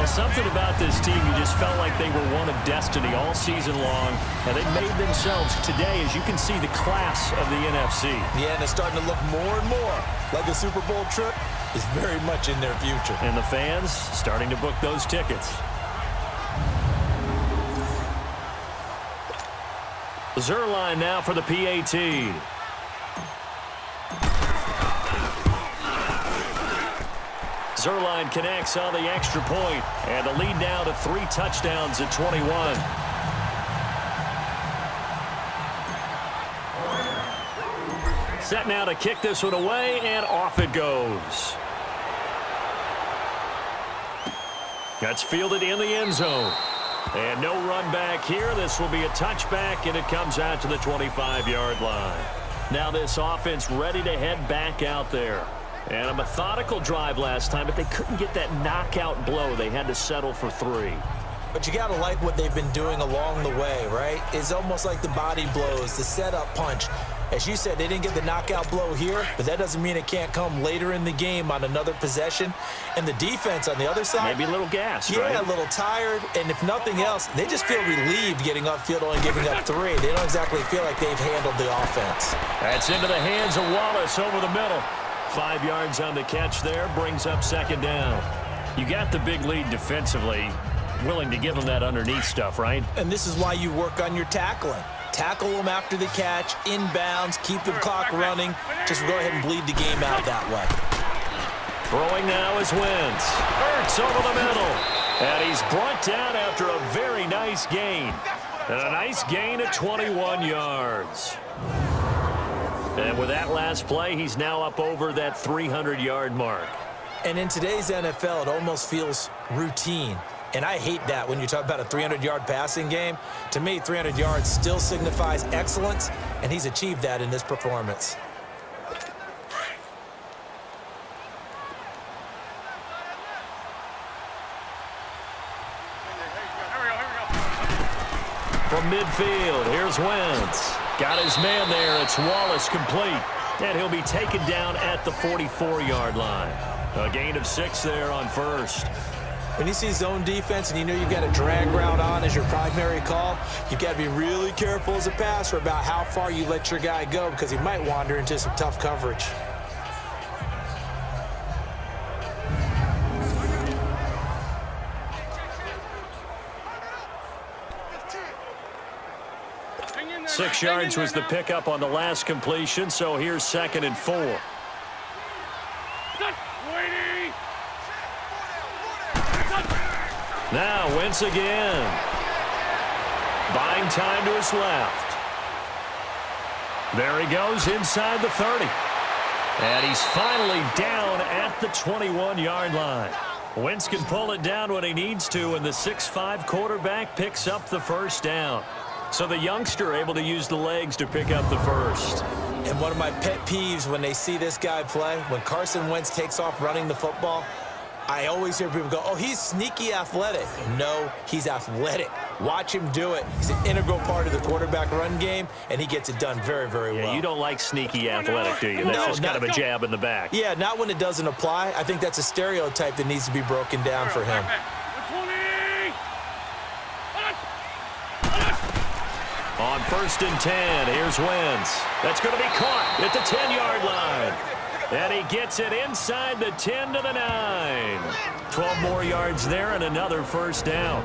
Something about this team, you just felt like they were one of destiny all season long, and they made themselves today, as you can see, the class of the NFC. Yeah, and it's starting to look more and more like a Super Bowl trip is very much in their future. And the fans starting to book those tickets. Zerline now for the PAT. Zerline connects on the extra point, and the lead now to 3 touchdowns at 21. Set now to kick this one away, and off it goes. That's fielded in the end zone. And no run back here. This will be a touchback, and it comes out to the 25-yard line. Now this offense ready to head back out there. And a methodical drive last time, but they couldn't get that knockout blow. They had to settle for 3. But you got to like what they've been doing along the way, right? It's almost like the body blows, the setup punch. As you said, they didn't get the knockout blow here, but that doesn't mean it can't come later in the game on another possession. And the defense on the other side, maybe a little gassed, yeah, right? A little tired. And if nothing else, they just feel relieved getting upfield only giving up 3. They don't exactly feel like they've handled the offense. That's into the hands of Wallace over the middle. 5 yards on the catch there, brings up 2nd down. You got the big lead defensively, willing to give them that underneath stuff, right? And this is why you work on your tackling. Tackle them after the catch, inbounds, keep the clock running. Just go ahead and bleed the game out that way. Throwing now is Wentz. Hurts over the middle. And he's brought down after a very nice gain. And a nice gain at 21 yards. And with that last play, he's now up over that 300-yard mark. And in today's NFL, it almost feels routine. And I hate that when you talk about a 300-yard passing game. To me, 300 yards still signifies excellence, and he's achieved that in this performance. From midfield, here's Wentz. Got his man there. It's Wallace complete. And he'll be taken down at the 44-yard line. A gain of 6 there on first. When you see zone defense and you know you've got a drag route on as your primary call, you've got to be really careful as a passer about how far you let your guy go because he might wander into some tough coverage. Six yards was the pickup on the last completion, so here's 2nd and 4. Now Wentz again. Buying time to his left. There he goes inside the 30. And he's finally down at the 21-yard line. Wentz can pull it down when he needs to, and the 6'5" quarterback picks up the first down. So the youngster able to use the legs to pick up the first. And one of my pet peeves when they see this guy play, when Carson Wentz takes off running the football, I always hear people go, oh, he's sneaky athletic. No, he's athletic. Watch him do it. He's an integral part of the quarterback run game, and he gets it done very, very well. Yeah, you don't like sneaky athletic, do you? That's just kind of a jab in the back. Yeah, not when it doesn't apply. I think that's a stereotype that needs to be broken down for him. On 1st and 10, here's Wentz. That's going to be caught at the 10-yard line. And he gets it inside the 10 to the 9. 12 more yards there and another first down.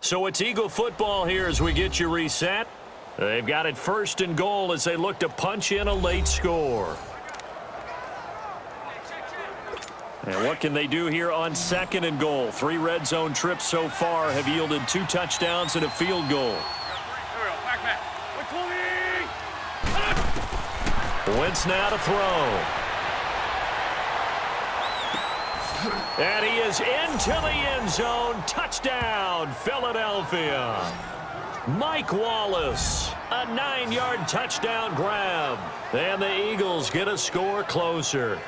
So it's Eagle football here as we get you reset. They've got it 1st and goal as they look to punch in a late score. And what can they do here on 2nd and goal? 3 red zone trips so far have yielded 2 touchdowns and a field goal. Wentz now to throw. And he is into the end zone. Touchdown, Philadelphia. Mike Wallace, a 9-yard touchdown grab. And the Eagles get a score closer.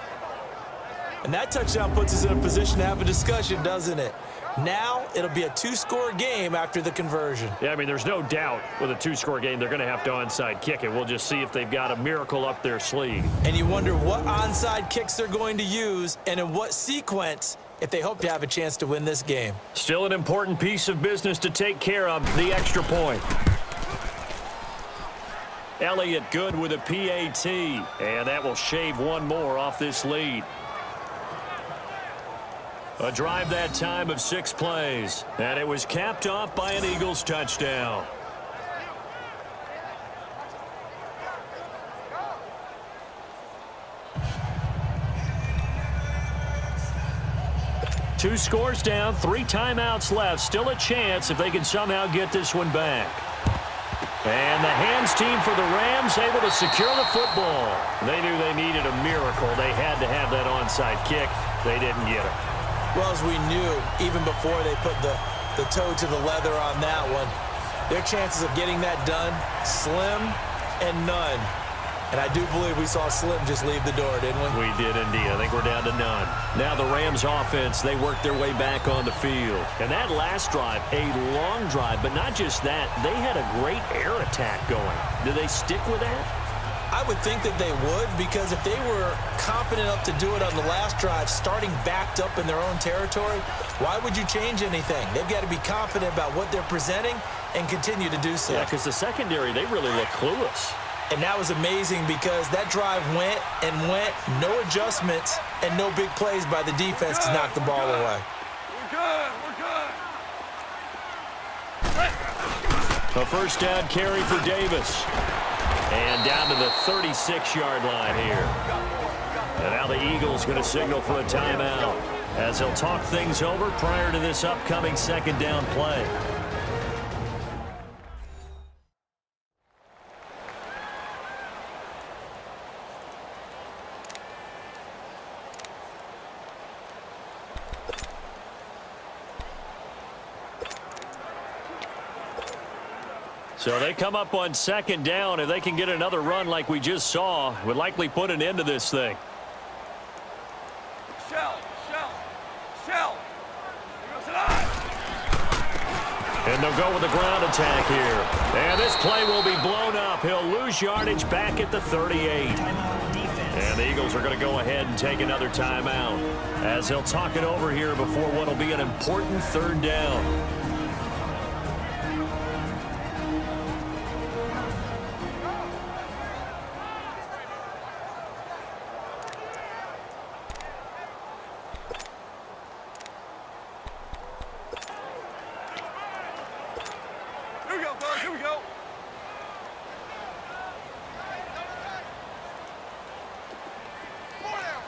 And that touchdown puts us in a position to have a discussion, doesn't it? Now it'll be a two-score game after the conversion. Yeah, I mean, there's no doubt with a two-score game they're going to have to onside kick it. We'll just see if they've got a miracle up their sleeve. And you wonder what onside kicks they're going to use and in what sequence if they hope to have a chance to win this game. Still an important piece of business to take care of, the extra point. Elliott good with a PAT, and that will shave one more off this lead. A drive that time of 6 plays, and it was capped off by an Eagles touchdown. Two scores down, 3 timeouts left. Still a chance if they can somehow get this one back. And the hands team for the Rams able to secure the football. They knew they needed a miracle. They had to have that onside kick. They didn't get it. Well, as we knew, even before they put the toe to the leather on that one, their chances of getting that done, slim and none. And I do believe we saw Slim just leave the door, didn't we? We did indeed. I think we're down to none. Now the Rams offense, they work their way back on the field. And that last drive, a long drive, but not just that. They had a great air attack going. Do they stick with that? I would think that they would, because if they were confident enough to do it on the last drive, starting backed up in their own territory, why would you change anything? They've got to be confident about what they're presenting and continue to do so. Yeah, because the secondary, they really look clueless. And that was amazing because that drive went and went, no adjustments, and no big plays by the defense to knock the ball away. A first down carry for Davis. And down to the 36-yard line here. And now the Eagles going to signal for a timeout as they'll talk things over prior to this upcoming second down play. So they come up on second down. If they can get another run like we just saw, would likely put an end to this thing. Shell. And they'll go with the ground attack here. And this play will be blown up. He'll lose yardage back at the 38. And the Eagles are going to go ahead and take another timeout as they'll talk it over here before what will be an important third down. Here we go.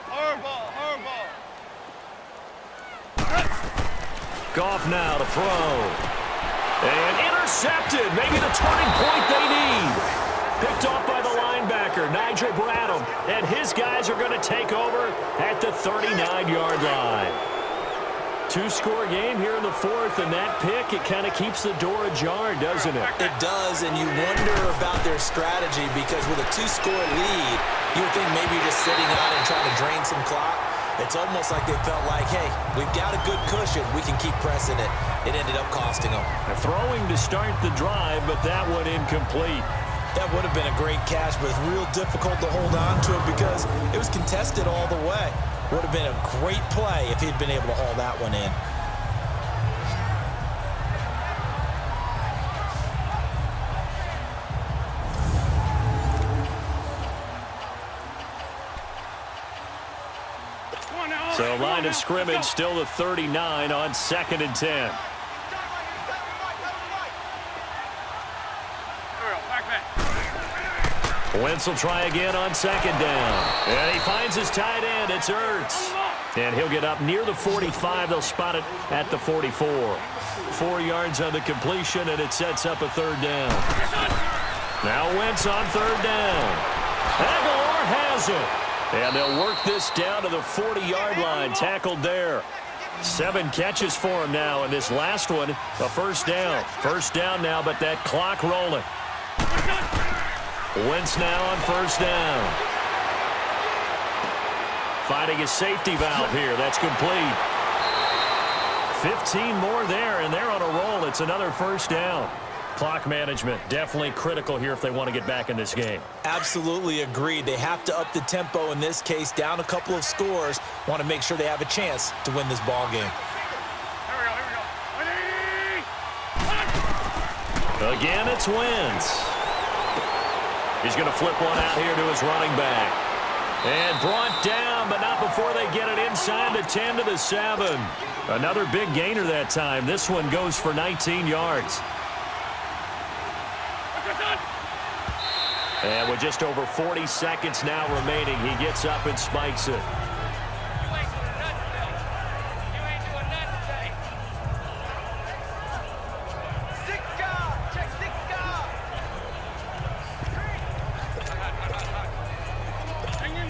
Hard ball. Goff now to throw. And intercepted. Maybe the turning point they need. Picked off by the linebacker, Nigel Bradham. And his guys are going to take over at the 39-yard line. Two-score game here in the fourth, and that pick, it kind of keeps the door ajar, doesn't it? It does, and you wonder about their strategy because with a two-score lead, you would think maybe you're just sitting out and trying to drain some clock. It's almost like they felt like, hey, we've got a good cushion. We can keep pressing it. It ended up costing them. Throwing to start the drive, but that one incomplete. That would have been a great catch, but it's real difficult to hold on to it because it was contested all the way. Would have been a great play if he'd been able to haul that one in. So line of scrimmage still the 39 on 2nd and 10. Wentz will try again on 2nd down. And he finds his tight end. It's Ertz. And he'll get up near the 45. They'll spot it at the 44. 4 yards on the completion, and it sets up a third down. Now Wentz on 3rd down. Aguilar has it. And they'll work this down to the 40-yard line. Tackled there. 7 catches for him now, and this last one, a first down. First down now, but that clock rolling. Wentz now on 1st down. Finding a safety valve here. That's complete. 15 more there, and they're on a roll. It's another first down. Clock management, definitely critical here if they want to get back in this game. Absolutely agreed. They have to up the tempo in this case, down a couple of scores. Want to make sure they have a chance to win this ball game. Again, it's Wentz. He's going to flip one out here to his running back. And brought down, but not before they get it inside the 10 to the 7. Another big gainer that time. This one goes for 19 yards. And with just over 40 seconds now remaining, he gets up and spikes it.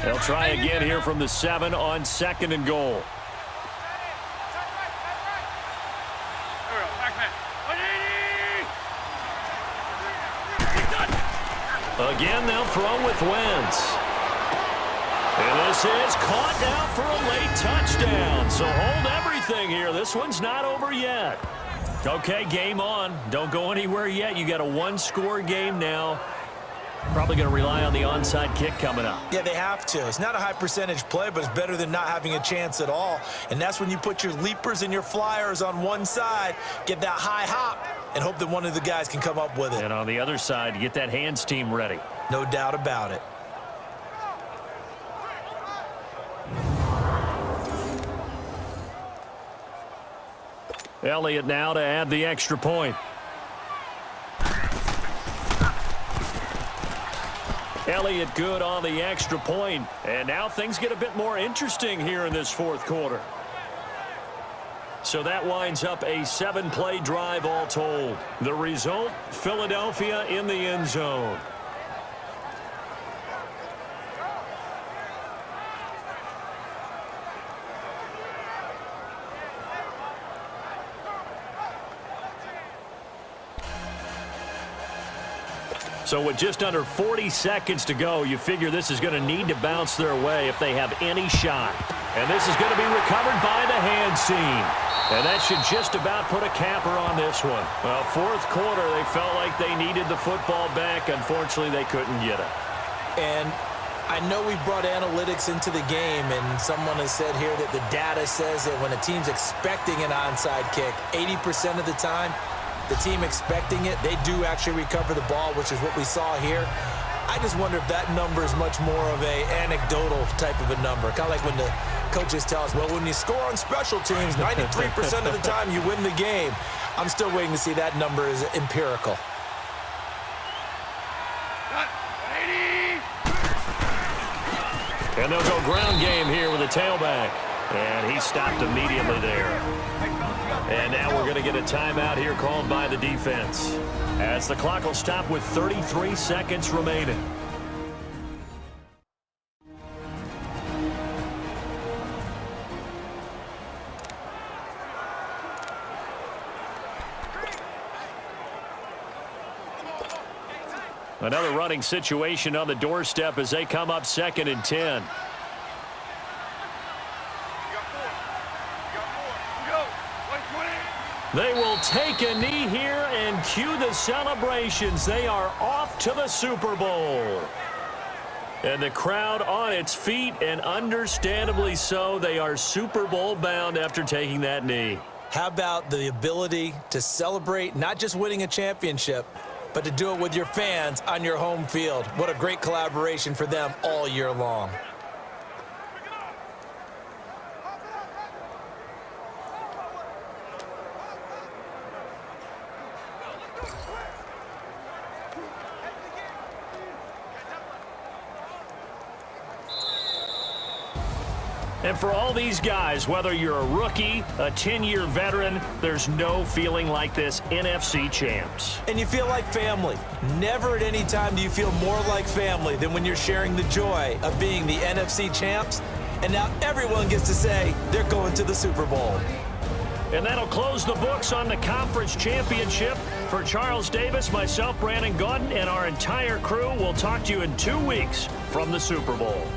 They'll try again here from the 7 on 2nd and goal. Again, they'll throw with Wentz. And this is caught now for a late touchdown. So hold everything here. This one's not over yet. Okay, game on. Don't go anywhere yet. You got a one-score game now. Probably going to rely on the onside kick coming up. Yeah, they have to. It's not a high percentage play, but it's better than not having a chance at all. And that's when you put your leapers and your flyers on one side, get that high hop, and hope that one of the guys can come up with it. And on the other side, get that hands team ready. No doubt about it. Elliott now to add the extra point. Elliott good on the extra point. And now things get a bit more interesting here in this fourth quarter. So that winds up a 7-play drive all told. The result, Philadelphia in the end zone. So with just under 40 seconds to go, you figure this is going to need to bounce their way if they have any shot. And this is going to be recovered by the hands team. And that should just about put a capper on this one. Well, fourth quarter, they felt like they needed the football back. Unfortunately, they couldn't get it. And I know we brought analytics into the game, and someone has said here that the data says that when a team's expecting an onside kick, 80% of the time, the team expecting it, they do actually recover the ball, which is what we saw here. I just wonder if that number is much more of a anecdotal type of a number. Kind of like when the coaches tell us, well, when you score on special teams, 93% of the time you win the game. I'm still waiting to see that number is empirical. And they'll go ground game here with a tailback. And he stopped immediately there. And now we're going to get a timeout here called by the defense, as the clock will stop with 33 seconds remaining. Another running situation on the doorstep as they come up 2nd and 10. They will take a knee here and cue the celebrations. They are off to the Super Bowl. And the crowd on its feet, and understandably so. They are Super Bowl bound after taking that knee. How about the ability to celebrate not just winning a championship, but to do it with your fans on your home field? What a great collaboration for them all year long. And for all these guys, whether you're a rookie, a 10-year veteran, there's no feeling like this NFC champs. And you feel like family. Never at any time do you feel more like family than when you're sharing the joy of being the NFC champs. And now everyone gets to say they're going to the Super Bowl. And that'll close the books on the conference championship. For Charles Davis, myself, Brandon Gaudin, and our entire crew, we'll talk to you in 2 weeks from the Super Bowl.